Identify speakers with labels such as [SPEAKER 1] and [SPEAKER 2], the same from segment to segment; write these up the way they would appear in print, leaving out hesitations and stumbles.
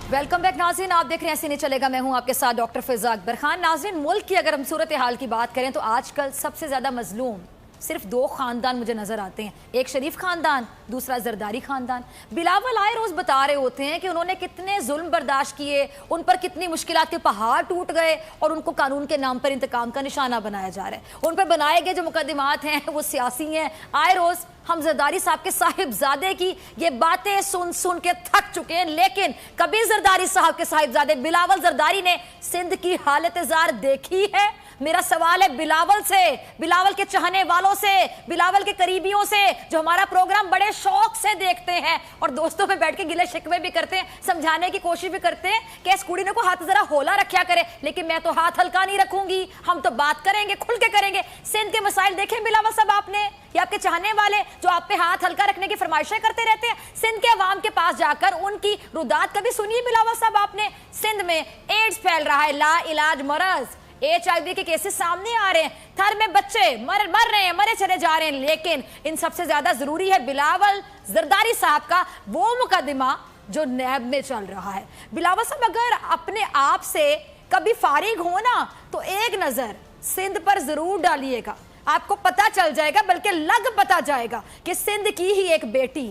[SPEAKER 1] Welcome back नाज़रीन, आप देख रहे हैं सीने चलेगा। मैं हूं आपके साथ डॉक्टर फिजा अकबर खान। नाज़रीन, मुल्क की अगर हम सूरत हाल की बात करें तो आजकल सबसे ज़्यादा मजलूम सिर्फ दो ख़ानदान मुझे नज़र आते हैं, एक शरीफ ख़ानदान, दूसरा जरदारी ख़ानदान। बिलावल आए रोज़ बता रहे होते हैं कि उन्होंने कितने जुल्म बर्दाश्त किए, उन पर कितनी मुश्किलात के पहाड़ टूट गए और उनको कानून के नाम पर इंतकाम का निशाना बनाया जा रहा है। उन पर बनाए गए जो मुकदमात हैं वो सियासी हैं। आए रोज़ हम जरदारी साहब के साहिबजादे की ये बातें सुन सुन के थक चुके हैं, लेकिन कभी जरदारी साहब के साहिबजादे बिलावल जरदारी ने सिंध की हालत जार देखी है? मेरा सवाल है बिलावल से, बिलावल के चाहने वालों से, बिलावल के करीबियों से जो हमारा प्रोग्राम बड़े शौक से देखते हैं और दोस्तों पे बैठ के गिले शिकवे भी करते हैं, समझाने की कोशिश भी करते हैं कि इस कुड़ी ने को हाथ जरा होला रखा करे, लेकिन मैं तो हाथ हल्का नहीं रखूंगी, हम तो बात करेंगे, खुल के करेंगे। सिंध के मसाइल देखे बिलावल साहब आपने, या आपके चाहने वाले जो आप पे हाथ हल्का रखने की फरमाइशें करते रहते हैं? सिंध के अवाम के पास जाकर उनकी रुदात कभी सुनिए बिलावल साहब आपने? सिंध में एड्स फैल रहा है, ला इलाज मरज, HIV के केसेस सामने आ रहे हैं, थर में बच्चे मर रहे हैं, मरे चले जा रहे हैं, लेकिन इन सबसे ज्यादा जरूरी है बिलावल जरदारी साहब का वो मुकदमा जो नैब में चल रहा है। बिलावल साहब अगर अपने आप से कभी फारिग हो ना तो एक नजर सिंध पर जरूर डालिएगा, आपको पता चल जाएगा, बल्कि लग पता जाएगा कि सिंध की ही एक बेटी,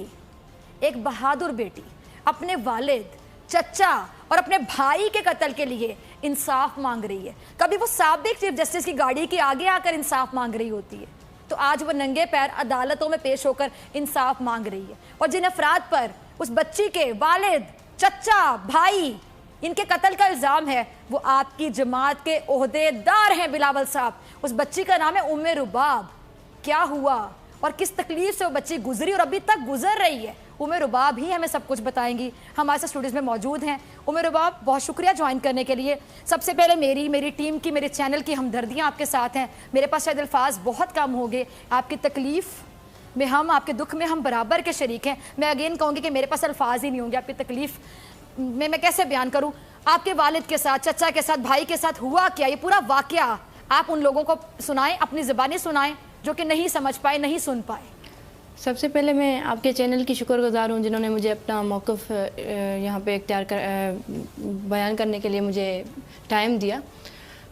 [SPEAKER 1] एक बहादुर बेटी अपने वालिद, चचा और अपने भाई के कत्ल के लिए इंसाफ मांग रही है। कभी वो साबिक चीफ जस्टिस की गाड़ी के आगे आकर इंसाफ मांग रही होती है, तो आज वो नंगे पैर अदालतों में पेश होकर इंसाफ मांग रही है। और जिन अफराद पर उस बच्ची के वालिद, चचा, भाई, इनके कत्ल का इल्जाम है वो आपकी जमात के ओहदेदार हैं बिलावल साहब। उस बच्ची का नाम है उम्मे रुबाब। क्या हुआ और किस तकलीफ से वो बच्ची गुजरी और अभी तक गुजर रही है, उम्मे रुबाब ही हमें सब कुछ बताएंगी। हमारे साथ स्टूडियोज में मौजूद हैं। उम्मे रुबाब, बहुत शुक्रिया ज्वाइन करने के लिए। सबसे पहले मेरी टीम की, मेरे चैनल की हमदर्दियाँ आपके साथ हैं। मेरे पास शायद अल्फाज बहुत कम हो गए। आपकी तकलीफ में हम, आपके दुख में हम बराबर के शरीक हैं। मैं अगेन कहूँगी कि मेरे पास अल्फाज ही नहीं होंगे आपकी तकलीफ में मैं कैसे बयान करूँ। आपके वालिद के साथ, चचा के साथ, भाई के साथ हुआ क्या, ये पूरा वाकया आप उन लोगों को सुनाएं, अपनी ज़बानी सुनाएं जो कि नहीं समझ पाए, नहीं सुन पाए।
[SPEAKER 2] सबसे पहले मैं आपके चैनल की शुक्रगुजार हूँ जिन्होंने मुझे अपना मौक़िफ़ यहाँ पे बयान करने के लिए मुझे टाइम दिया।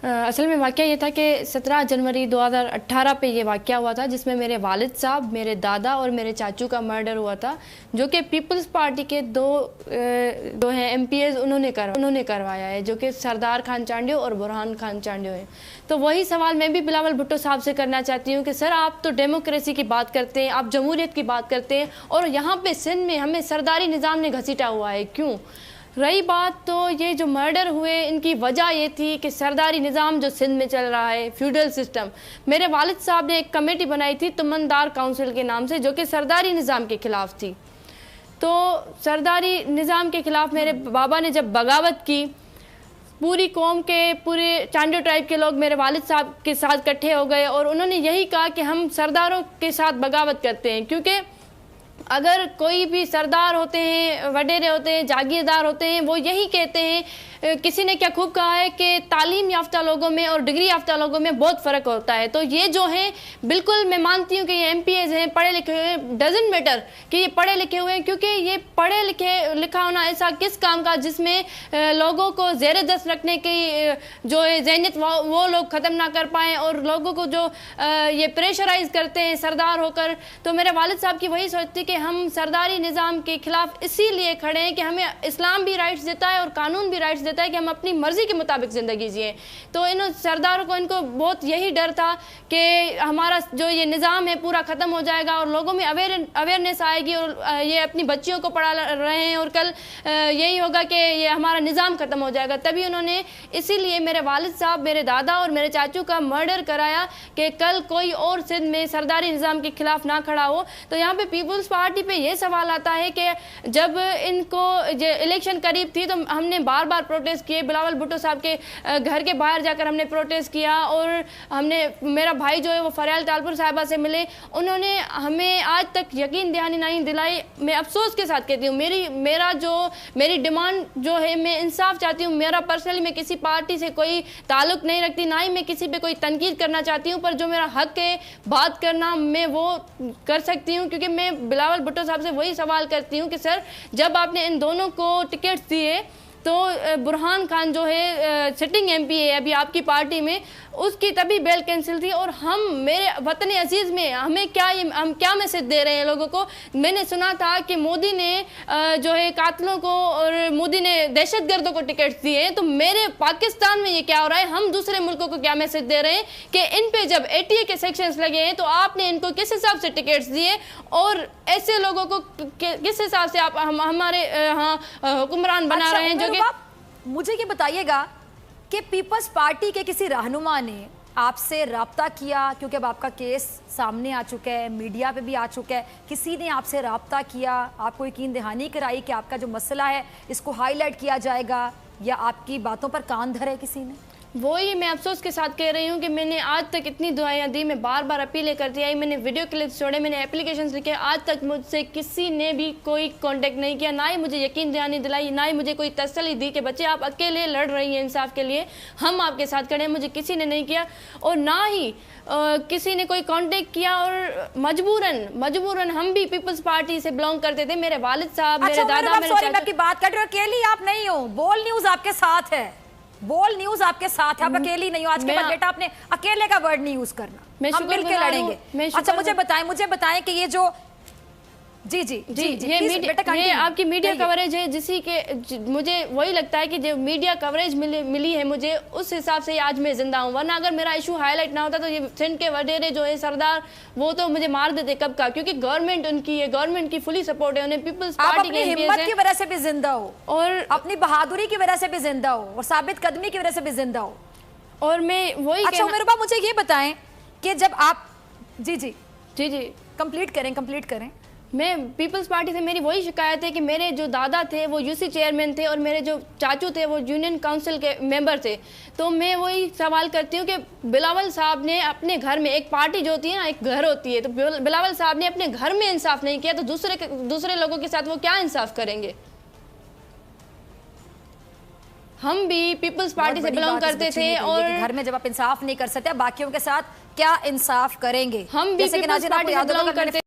[SPEAKER 2] असल में वाक़या ये था कि 17 जनवरी 2018 पे ये वाक़या हुआ था जिसमें मेरे वालिद साहब, मेरे दादा और मेरे चाचू का मर्डर हुआ था, जो कि पीपल्स पार्टी के दो हैं MPs उन्होंने करवाया है, जो कि सरदार खान चांडियो और बुरहान खान चांडियो हैं। तो वही सवाल मैं भी बिलावल भुट्टो साहब से करना चाहती हूँ कि सर, आप तो डेमोक्रेसी की बात करते हैं, आप जमहूरियत की बात करते हैं, और यहाँ पे सिंध में हमें सरदारी निज़ाम ने घसीटा हुआ है, क्यों? रही बात तो ये जो मर्डर हुए इनकी वजह ये थी कि सरदारी निज़ाम जो सिंध में चल रहा है, फ्यूडल सिस्टम, मेरे वालिद साहब ने एक कमेटी बनाई थी तुमनदार काउंसिल के नाम से, जो कि सरदारी निज़ाम के ख़िलाफ़ थी। तो सरदारी निज़ाम के ख़िलाफ़ मेरे बाबा ने जब बगावत की, पूरी कौम के, पूरे चांडियो ट्राइब के लोग मेरे वालिद साहब के साथ इकट्ठे हो गए और उन्होंने यही कहा कि हम सरदारों के साथ बगावत करते हैं, क्योंकि अगर कोई भी सरदार होते हैं, वडेरे होते हैं, जागीरदार होते हैं, वो यही कहते हैं, किसी ने क्या खूब कहा है कि तालीम याफ्ता लोगों में और डिग्री याफ्ता लोगों में बहुत फ़र्क होता है। तो ये जो हैं, बिल्कुल मैं मानती हूँ कि ये MPs हैं, पढ़े लिखे हुए, डजंट मैटर कि ये पढ़े लिखे हुए हैं, क्योंकि ये पढ़े लिखा होना ऐसा किस काम का जिसमें लोगों को ज़ेर दस्त रखने की जो है ज़हनियत वो लोग ख़त्म ना कर पाएँ और लोगों को जो ये प्रेशराइज़ करते हैं सरदार होकर। तो मेरे वालिद साहब की वही सोच थी कि हम सरदारी निज़ाम के ख़िलाफ़ इसीलिए खड़े हैं कि हमें इस्लाम भी राइट्स देता है और कानून भी राइट्स देता है कि हम अपनी मर्ज़ी के मुताबिक ज़िंदगी जिए। तो इन सरदारों को, इनको बहुत यही डर था कि हमारा जो ये निज़ाम है पूरा ख़त्म हो जाएगा और लोगों में अवेयरनेस आएगी और ये अपनी बच्चियों को पढ़ा रहे हैं और कल यही होगा कि ये हमारा निज़ाम ख़त्म हो जाएगा। तभी उन्होंने इसीलिए मेरे वालिद साहब, मेरे दादा और मेरे चाचू का मर्डर कराया कि कल कोई और सिंध में सरदारी निज़ाम के ख़िलाफ़ ना खड़ा हो। तो यहाँ पे पीपल्स पार्टी पे ये सवाल आता है कि जब इनको इलेक्शन करीब थी तो हमने बार बार प्रोटेस्ट किए, बिलावल भुट्टो साहब के घर के बाहर जाकर हमने प्रोटेस्ट किया और हमने, मेरा भाई जो है वो फरियाल तालपुर साहिबा से मिले, उन्होंने हमें आज तक यकीन दहानी नहीं दिलाई। मैं अफसोस के साथ कहती हूँ, मेरी डिमांड जो है, मैं इंसाफ चाहती हूँ। मेरा पर्सनली मैं किसी पार्टी से कोई ताल्लुक़ नहीं रखती, ना ही मैं किसी पे कोई तनकीद करना चाहती हूँ, पर जो मेरा हक है बात करना मैं वो कर सकती हूँ, क्योंकि मैं बिलावल भुट्टो साहब से वही सवाल करती हूँ कि सर, जब आपने इन दोनों को टिकट दिए تو برہان خان جو ہے سٹنگ ایم پی ہے ابھی آپ کی پارٹی میں، اس کی تبھی بیل کینسل تھی، اور ہم میرے وطن عزیز میں ہم کیا میسج دے رہے ہیں لوگوں کو؟ میں نے سنا تھا کہ مودی نے جو ہے قاتلوں کو اور مودی نے دہشت گردوں کو ٹکٹس دیے ہیں، تو میرے پاکستان میں یہ کیا ہو رہا ہے؟ ہم دوسرے ملکوں کو کیا میسج دے رہے ہیں کہ ان پہ جب ATA کے سیکشنز لگے ہیں تو آپ نے ان کو کس حساب سے ٹکٹس دیے، اور ایسے لوگوں کو کس حساب سے آپ ہمارے ہاں حکمران بنا رہے ہیں؟ جو کہ
[SPEAKER 1] مجھے یہ بتائیے گا کہ پیپلز پارٹی کے کسی رہنما نے آپ سے رابطہ کیا؟ کیونکہ اب آپ کا کیس سامنے آ چکا ہے، میڈیا پہ بھی آ چکا ہے، کسی نے آپ سے رابطہ کیا، آپ کو یقین دہانی کرائی کہ آپ کا جو مسئلہ ہے اس کو ہائی لائٹ کیا جائے گا، یا آپ کی باتوں پر کان دھرے کسی نے؟
[SPEAKER 2] وہی میں افسوس کے ساتھ کہہ رہی ہوں کہ میں نے آج تک اتنی دعائیں دی، میں بار بار اپیلیں کرتی آئی، میں نے ویڈیو کلپس چھوڑے، میں نے اپلیکیشنز لکھے، آج تک مجھ سے کسی نے بھی کوئی کانٹیکٹ نہیں کیا، نہ ہی مجھے یقین دہانی دلائی، نہ ہی مجھے کوئی تسلی دی کہ بچے آپ اکیلے لڑ رہی ہیں انصاف کے لیے، ہم آپ کے ساتھ کھڑے ہیں۔ مجھے کسی نے نہیں کیا، اور نہ ہی کسی نے کوئی کانٹیکٹ کیا، اور مجبوراً ہم بھی پیپلز پارٹی سے بلانگ کرتے تھے، میرے والد صاحب، میرے دادا، میرے
[SPEAKER 1] سوری میں آپ کی بات کر رہی ہوں، اکیلی آپ نہیں ہو، بول نیوز آپ کے ساتھ ہے، بول نیوز آپ کے ساتھ ہے، آپ اکیلی نہیں ہو۔ آج کے بعد بیٹا آپ نے اکیلے کا ورڈ نہیں یوز کرنا، ہم مل کے لڑیں گے۔ اچھا مجھے بتائیں کہ یہ جو جی
[SPEAKER 2] یہ آپ کی میڈیا کوریج ہے، جسی کے مجھے وہی لگتا ہے کہ جو میڈیا کوریج ملی ہے مجھے، اس حساب سے آج میں زندہ ہوں، ورنہ اگر میرا ایشو ہائی لائٹ نہ ہوتا تو یہ سندھ کے وڈیرے جو ہے سردار، وہ تو مجھے مار دیتے کب کا، کیونکہ گورنمنٹ ان کی ہے، گورنمنٹ کی فلی سپورٹ ہے انہیں، پیپلز پارٹی کے
[SPEAKER 1] ہمت کی وجہ سے بھی زندہ ہو،
[SPEAKER 2] اور
[SPEAKER 1] اپنی بہادری کی وجہ سے بھی زندہ ہو، اور ثابت قدمی کی وجہ سے بھی زندہ ہو۔
[SPEAKER 2] اور میں وہی
[SPEAKER 1] اچھا عمر مجھے یہ بتائیں کہ جب آپ جی کمپلیٹ کریں۔
[SPEAKER 2] میں پیپلز پارٹی سے میری وہی شکایت ہے کہ میرے جو دادا تھے وہ UC چیئرمین تھے، اور میرے جو چاچو تھے وہ یونین کاؤنسل کے ممبر تھے، تو میں وہی سوال کرتی ہوں کہ بلاول صاحب نے اپنے گھر میں، ایک پارٹی جو ہوتی ہے نا ایک گھر ہوتی ہے، تو بلاول صاحب نے اپنے گھر میں انصاف نہیں کیا، تو دوسرے لوگوں کے ساتھ وہ کیا انصاف کریں گے؟ ہم بھی پیپلز پارٹی سے بلانگ کرتے تھے، اور
[SPEAKER 1] گھر میں جب آپ انصاف نہیں کر سکتے باقیوں کے ساتھ کیا انصاف کریں گے؟
[SPEAKER 2] ہم بھی پیپلز پارٹی سے بلانگ کرتے